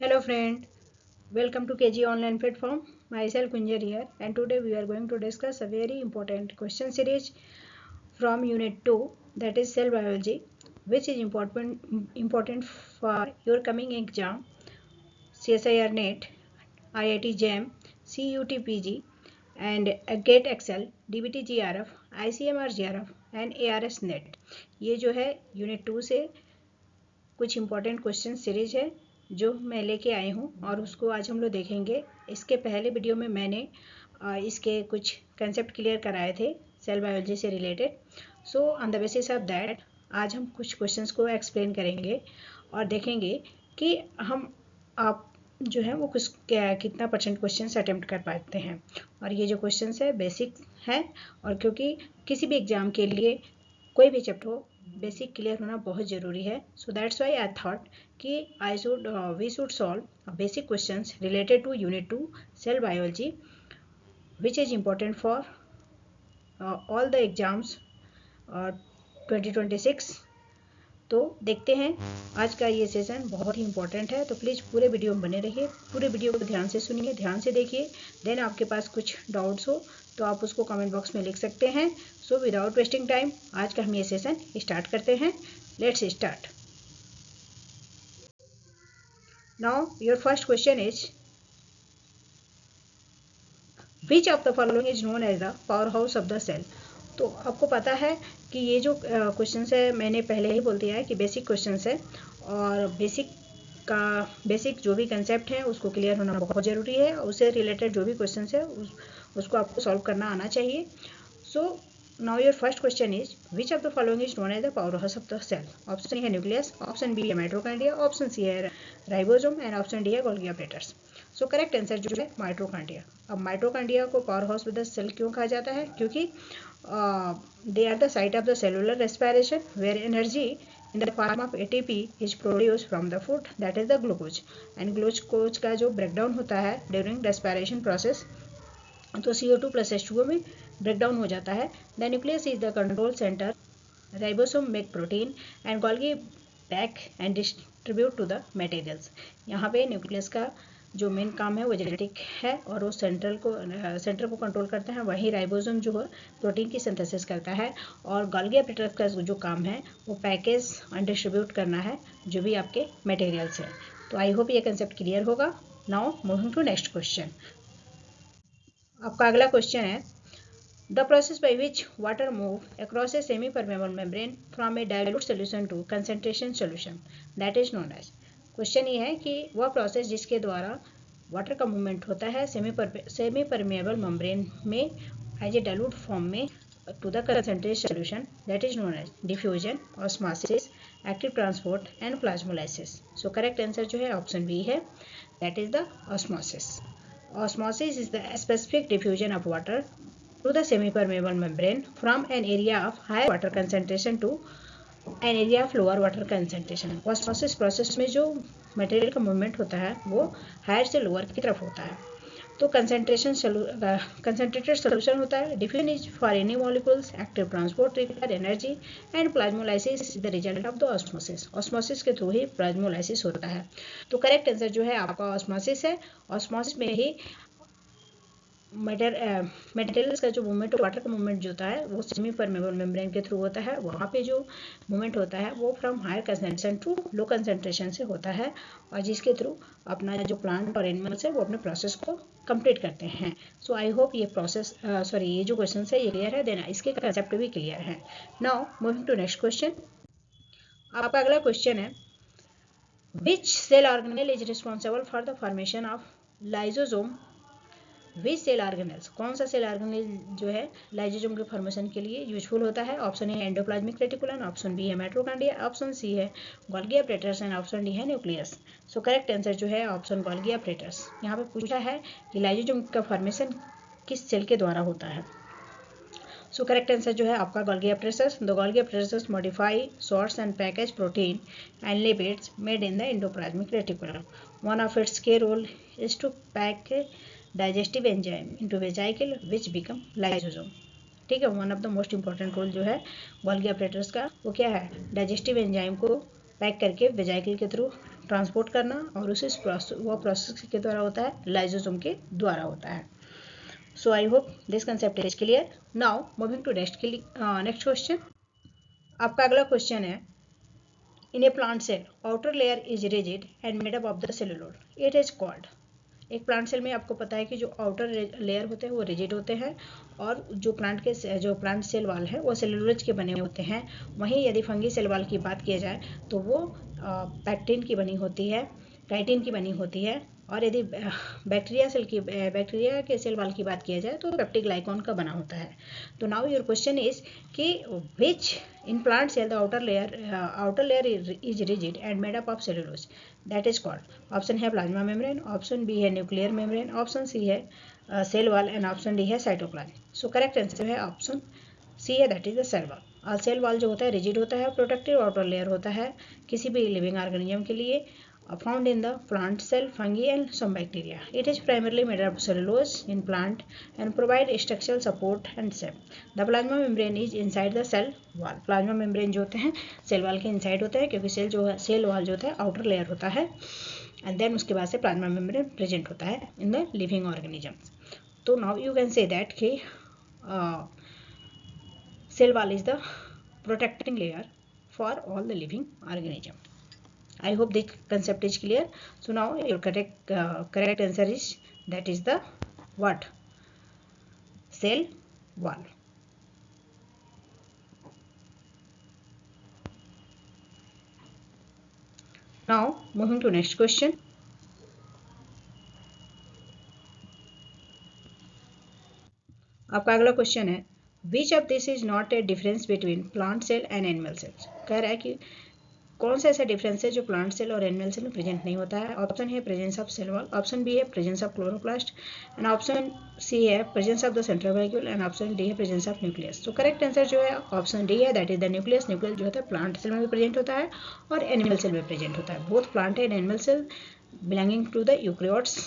Hello friend, welcome to KG online platform. Myself Kunjar here, and today we are going to discuss a very important question series from Unit 2, that is cell biology, which is important for your coming exam CSIR NET, IIT JAM, CUT PG, and GATE Excel, DBT GRF, ICMR GRF and ARS NET. ये जो है unit 2 से कुछ important question series है जो मैं लेके आई हूँ और उसको आज हम लोग देखेंगे। इसके पहले वीडियो में मैंने इसके कुछ कंसेप्ट क्लियर कराए थे सेल बायोलॉजी से related. So on the basis of that आज हम कुछ क्वेश्चंस को एक्सप्लेन करेंगे और देखेंगे कि आप जो है वो कितना परसेंट क्वेश्चंस अटेम्प्ट कर पाते हैं। और ये जो क्वेश्चंस है बेसिक है, और क्योंकि किसी भी एग्ज़ाम के लिए कोई भी चैप्टर हो बेसिक क्लियर होना बहुत ज़रूरी है। So that's why I thought कि we should solve basic questions related to unit 2 cell biology which is important for all the exams 2026। तो देखते हैं, आज का ये सेशन बहुत ही इंपॉर्टेंट है, तो प्लीज़ पूरे वीडियो में बने रहिए, पूरे वीडियो को ध्यान से सुनिए, ध्यान से देखिए। देन आपके पास कुछ डाउट्स हो तो आप उसको कमेंट बॉक्स में लिख सकते हैं। सो विदाउट वेस्टिंग टाइम आज का हम ये सेशन स्टार्ट करते हैं। Let's start. Now your first question is which of the following is known as the power house of the cell. तो आपको पता है कि ये जो क्वेश्चन है मैंने पहले ही बोल दिया है कि बेसिक क्वेश्चन है, और बेसिक जो भी कंसेप्ट है उसको क्लियर होना बहुत ज़रूरी है। उससे रिलेटेड जो भी क्वेश्चन है उसको आपको सॉल्व करना आना चाहिए। So now your first question is which of the following is known as the power house of the cell. Option A है न्यूक्लियस, ऑप्शन बी है माइटोकॉन्ड्रिया, ऑप्शन सी है राइबोसोम एंड ऑप्शन डी है Golgi apparatus. So correct answer जो है mitochondria. अब mitochondria को power house of the cell क्यों कहा जाता है? क्योंकि they are the site of the cellular respiration where energy in the form of ATP is produced from the food, that is the glucose, and glucose का जो breakdown होता है during respiration process तो CO2 plus H2O में breakdown हो जाता है। The nucleus is the control center, ribosome make protein and Golgi pack and distribute to the materials। यहाँ पे न्यूक्लियस का जो मेन काम है वो जेनेटिक है और वो सेंटर को कंट्रोल करता है। वहीं राइबोसोम जो है प्रोटीन की सिंथेसिस करता है, और गोल्गी ऑपरेटर्स का जो काम है वो पैकेज एंड डिस्ट्रीब्यूट करना है जो भी आपके मटेरियल्स हैं। तो आई होप ये कंसेप्ट क्लियर होगा। Now moving to next question. आपका अगला क्वेश्चन है the process by which water move across a semi permeable membrane from a dilute solution to concentration solution, that is known as. Question ये है कि वह प्रोसेस जिसके द्वारा वाटर का मूवमेंट होता है सेमी परमेबल मेम्ब्रेन में एज ए डाइल्यूट फॉर्म में to the concentrated solution, that is known as diffusion, osmosis, active transport and plasmolysis. So correct answer जो है ऑप्शन बी है, that is the osmosis. Osmosis is the specific diffusion of water through the semi-permeable membrane from an area of higher water concentration to an area of lower water concentration। Osmosis process में जो material का movement होता है वो higher से lower की तरफ होता है। तो कंसनट्रेटेड सोल्यूशन होता है। Diffusion is for any molecules, active transport require energy and plasmolysis is the result of the osmosis. Osmosis के थ्रू ही प्लाज्मोलाइसिस होता है। तो करेक्ट आंसर जो है आपका ऑस्मोसिस है। ऑस्मोसिस में ही मटेरियल्स का जो मूवमेंट, वाटर का मूवमेंट जो होता है वो सेमी परमेबल मेम्ब्रेन के थ्रू होता है। वहाँ पे जो मूवमेंट होता है वो from higher concentration to low concentration से होता है, और जिसके थ्रू अपना जो प्लांट और एनिमल्स है वो अपने प्रोसेस को कंप्लीट करते हैं। सो आई होप ये ये जो क्वेश्चन है ये क्लियर है, देना इसके कंसेप्ट भी क्लियर है। Now moving to next question. आपका अगला क्वेश्चन है which cell organelle is responsible for the formation of lysosome. Which cell organelles, कौन सा सेल ऑर्गेनेल जो है लाइजोसोम के फॉर्मेशन के लिए यूजफुल होता है? ऑप्शन ए है एंडोप्लाज्मिक रेटिकुलम, ऑप्शन बी है माइटोकॉन्ड्रिया, ऑप्शन सी है Golgi operators and option D है न्यूक्लियस। सो करेक्ट आंसर जो है ऑप्शन गोल्गी ऑपरेटर्स। यहाँ पे पूछा है कि लाइजोसोम का फॉर्मेशन किस सेल के द्वारा होता है। सो करेक्ट आंसर जो है आपका Golgi operators. The Golgi operators modify, sorts and package protein and lipids made in the endoplasmic reticulum. One of its key role is to pack digestive enzyme into vesicle which become lysosome. ठीक है, one of the most important role जो है Golgi operators का वो क्या है? Digestive enzyme को pack करके वेजाइकल के थ्रू ट्रांसपोर्ट करना, और उसे वो प्रोसेस के द्वारा होता है, लाइजोसोम के द्वारा होता है। So I hope this concept is clear. Now moving to next question. आपका अगला क्वेश्चन है, in a plant cell outer layer is rigid and made up of the cellulose, it is called. एक plant cell में आपको पता है कि जो आउटर लेयर होते हैं वो रिजिड होते हैं, और जो प्लांट सेल वाल है वो सेलुलोज के बने होते हैं। वहीं यदि फंगी सेल वाल की बात की जाए तो वो पैक्टिन की बनी होती है, काइटिन की बनी होती है, और यदि बैक्टीरिया के सेल वाल की बात किया जाए तो पेप्टिग्लाइकॉन का बना होता है। तो नाउ योर क्वेश्चन इज कि which in plant cell the outer layer is rigid and made up of cellulose, that is called. Option है प्लाज्मा मेम्ब्रेन, ऑप्शन बी है न्यूक्लियर मेम्ब्रेन, ऑप्शन सी है cell wall, and option D है cytoplasm. So correct answer है option C है, that is the cell wall. Cell wall जो होता है rigid होता है, प्रोटेक्टिव आउटर लेयर होता है किसी भी लिविंग ऑर्गेनिज्म के लिए, found in the plant cell, fungi and some bacteria. It is primarily made of cellulose in plant and provide structural support and shape. The plasma membrane is inside the cell wall. Plasma membrane जो होते हैं cell wall के inside होते हैं, क्योंकि cell wall जो होता है आउटर लेयर होता है, एंड देन उसके बाद से प्लाज्मा मेम्ब्रेन प्रेजेंट होता है इन द लिविंग ऑर्गेनिजम्स। तो now you can say that कि cell wall is the protecting layer for all the living organism. I hope the concept is clear. So now your correct answer is, that is the what? Cell wall. Now moving to next question. आपका अगला question है, which of this is not a difference between plant cell and animal cells. कह रहा है कि कौन सा ऐसा डिफरेंस है जो प्लांट सेल और एनिमल सेल में प्रेजेंट नहीं होता है। ऑप्शन है presence of cell wall, option B है presence of chloroplast, and option C है presence of the central vacuole, and option D है प्रेजेंस ऑफ न्यूक्लियस। तो करेक्ट आंसर जो है ऑप्शन डी है, that is the nucleus. Nucleus जो होता है प्लांट सेल में भी प्रेजेंट होता है और एनिमल सेल में प्रेजेंट होता है। Both plant and animal cell belonging to the eukaryotes,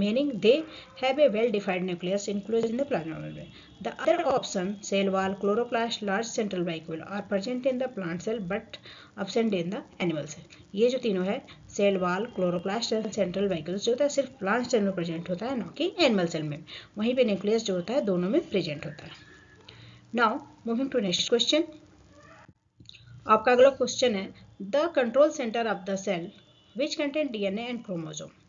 meaning they have a well-defined nucleus enclosed in the plasma membrane. The other option, cell wall, chloroplast, large central vacuole, are present in the plant cell but absent in the animal cell. ये जो तीनों है, cell wall, chloroplast और central vacuoles जो होता है सिर्फ plant cell में प्रेजेंट होता है, न कि एनिमल सेल में। वहीं पे न्यूक्लियस जो होता है दोनों में प्रेजेंट होता है। Now moving to next question. आपका अगला क्वेश्चन है, the control centre of the cell which contain DNA and chromosome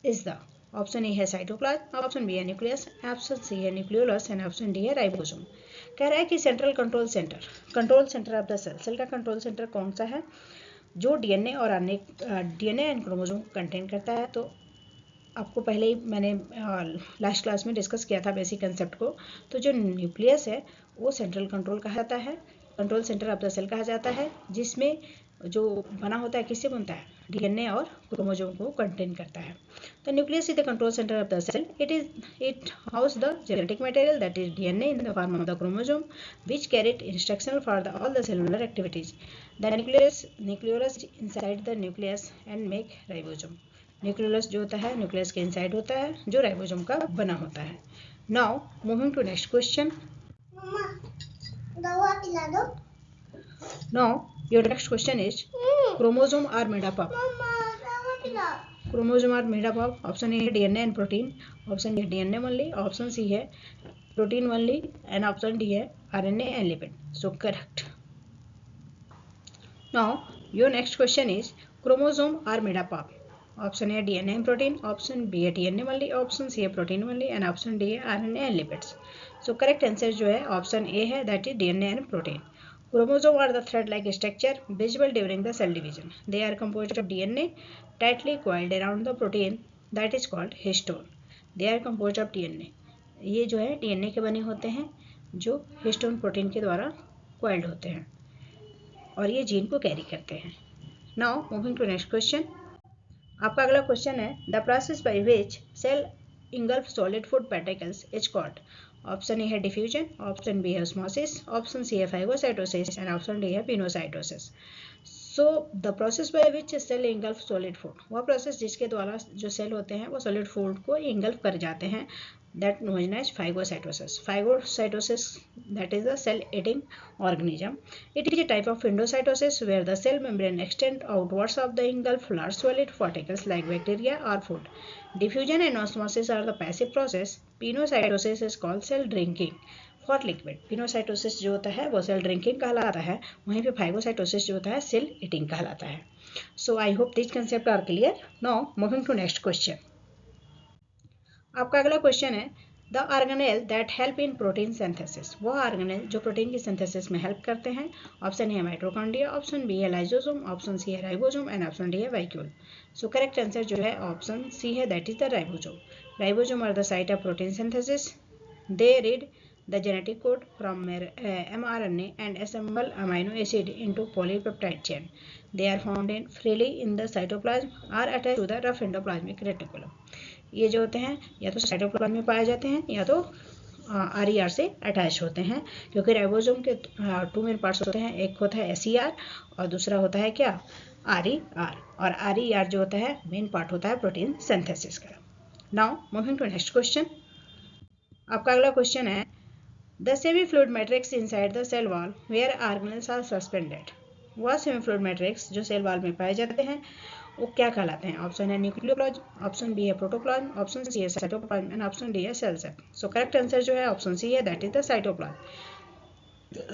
is the, option A है साइटोप्लाज्म, ऑप्शन बी है न्यूक्लियस, ऑप्शन सी है न्यूक्लियोलस, एंड ऑप्शन डी है ribosome. कह रहा है कि central control centre of the cell का control centre कौन सा है जो डीएनए एंड क्रोमोसोम कंटेन करता है। तो आपको पहले ही मैंने लास्ट क्लास में डिस्कस किया था बेसिक कंसेप्ट को। तो जो न्यूक्लियस है वो सेंट्रल कंट्रोल कहा जाता है, control centre of the cell कहा जाता है, जिसमें जो बना होता है किससे बनता है, डीएनए और क्रोमोसोम को कंटेन करता है। The nucleus is the control center of the cell. It houses the genetic material, that is DNA, in the form of the chromosome, which carry instruction for all the cellular activities. The nucleolus inside the nucleus and make ribosome. Nucleolus जो होता है nucleus के inside होता है जो ribosome का बना होता है। Now moving to next question. Now your next question is, chromosome are made up of. Chromosome are made up of, option A है DNA and protein, option B है डीएनए ओनली, ऑप्शन सी है protein only, and option D है RNA and lipid. So correct. Now your next question is, chromosome are made up of, option A DNA and protein, option B है DNA only, option C है protein only, and option D है RNA and lipids. So correct answer जो है option A है, that is DNA and protein. Chromosomes are the thread-like structure visible during the cell division. They are composed of DNA tightly coiled around the protein that is called histone. They are composed of DNA. ये जो है DNA के बने होते हैं जो histone protein के द्वारा coiled होते हैं और ये जीन को कैरी करते हैं। Now moving to next question. आपका अगला क्वेश्चन है, the process by which cell engulf solid food particles is called। Option A है डिफ्यूजन, ऑप्शन बी है ऑस्मोसिस, ऑप्शन सी है फाइगोसाइटोसिस, एंड ऑप्शन डी है pinocytosis. So the process by which cell engulf solid food, वह प्रोसेस जिसके द्वारा जो cell होते हैं वो सॉलिड फूड को इंगल्फ कर जाते हैं, that known as phagocytosis. Phagocytosis, that is a cell-eating organism. It is a type of endocytosis where the cell membrane extends outwards of the engulf large solid particles like bacteria or food. Diffusion and osmosis are the passive process. Pinocytosis is called cell drinking for liquid. Pinocytosis जो होता है वो cell drinking कहलाता है, वहीं पे phagocytosis जो होता है सेल ईटिंग कहलाता है. So I hope this concept are clear. Now moving to next question. आपका अगला क्वेश्चन है the organelle that help in protein synthesis, वह ऑर्गेनेल जो प्रोटीन की सिंथेसिस में हेल्प करते हैं. ऑप्शन ए है माइटोकॉन्ड्रिया, ऑप्शन बी है लाइसोसोम, ऑप्शन सी है राइबोसोम एंड ऑप्शन डी है वैक्यूल. सो करेक्ट आंसर जो है ऑप्शन सी है, that is the ribosome. Ribosome are the site of protein synthesis. They read the genetic code from mRNA and assemble amino acid into polypeptide chain. They are found freely in the cytoplasm or attached to the rough endoplasmic reticulum. ये जो होते हैं या तो cytoplasm में पाए जाते हैं या तो RER से अटैच होते हैं, क्योंकि राइबोसोम के 2 मेन पार्ट्स होते हैं. एक होता है SER और दूसरा होता है क्या, RER. और RER जो होता है मेन पार्ट होता है प्रोटीन सिंथेसिस का. Now moving to next question. आपका अगला क्वेश्चन है The semi-fluid matrix inside the cell wall where organelles are suspended. वह सेमीफ्लूइड मैट्रिक्स जो सेल वॉल में पाए जाते हैं वो क्या कहलाते हैं. ऑप्शन है न्यूक्लियोप्लाज्म, ऑप्शन बी है प्रोटोप्लाज्म, ऑप्शन सी है साइटोप्लाज्म एंड ऑप्शन डी है सेल सेप. सो करेक्ट आंसर जो है ऑप्शन सी है, that is the cytoplasm.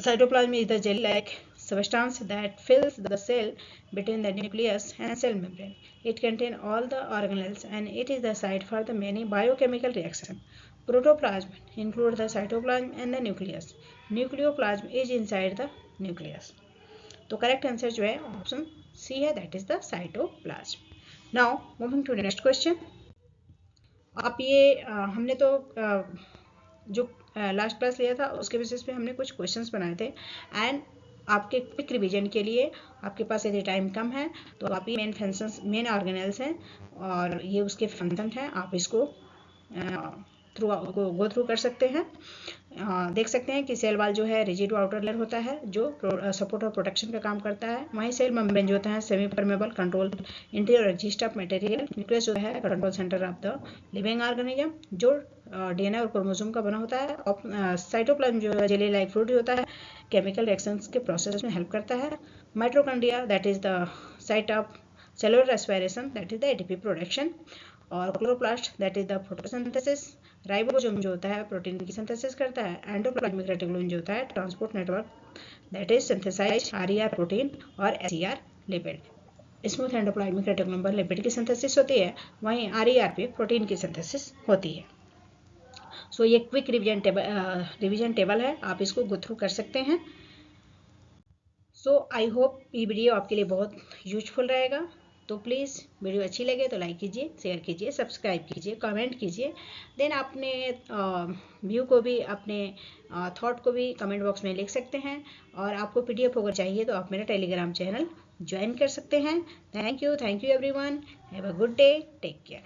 Cytoplasm is the jelly-like substance that fills the cell between the nucleus and cell membrane. It contains all the organelles and it is the site for the many biochemical reactions. Protoplasm include the cytoplasm and the nucleus. Nucleoplasm is inside the nucleus. तो correct answer जो है option C है, that is the cytoplasm. Now moving to next question. आप ये हमने तो जो last class लिया था उसके बेसिस पे हमने कुछ क्वेश्चंस बनाए थे, एंड आपके क्विक रिवीजन के लिए आपके पास यदि टाइम कम है तो आप ये मेन ऑर्गेनेल्स हैं और ये उसके फंक्शन हैं, आप इसको गो थ्रू कर सकते हैं. देख सकते हैं कि सेल वॉल जो है रिजिड आउटर लेयर होता है जो सपोर्ट और प्रोटेक्शन का काम करता है. वहीं सेल मेम्ब्रेन जो होता है semi permeable control interior exist of material. Nucleus जो है control centre of the living organism जो DNA और क्रोमोसोम का बना होता है. साइटोप्लाज्म जो है जेली लाइक फ्लूइड होता है, केमिकल रिएक्शंस के प्रोसेस में हेल्प करता है. Mitochondria that is the site of cellular respiration, that is the ATP production. और chloroplast that is the photosynthesis. Ribosome जो होता है प्रोटीन की सिंथेसिस करता है. एंडोप्लाज्मिक रेटिकुलम जो होता है transport network, that is synthesize RER protein और SER lipid. Smooth endoplasmic reticulum पर लिपिड की सिंथेसिस होती है, वहीं RER पे प्रोटीन की सिंथेसिस होती है. सो ये क्विक रिवीजन टेबल है, आप इसको गो थ्रू कर सकते हैं. सो आई होप ये वीडियो आपके लिए बहुत यूजफुल रहेगा. तो प्लीज़ वीडियो अच्छी लगे तो लाइक कीजिए, शेयर कीजिए, सब्सक्राइब कीजिए, कमेंट कीजिए. देन अपने व्यू को भी, अपने थॉट को भी कमेंट बॉक्स में लिख सकते हैं. और आपको PDF अगर चाहिए तो आप मेरा टेलीग्राम चैनल ज्वाइन कर सकते हैं. Thank you everyone. Have a good day. Take care.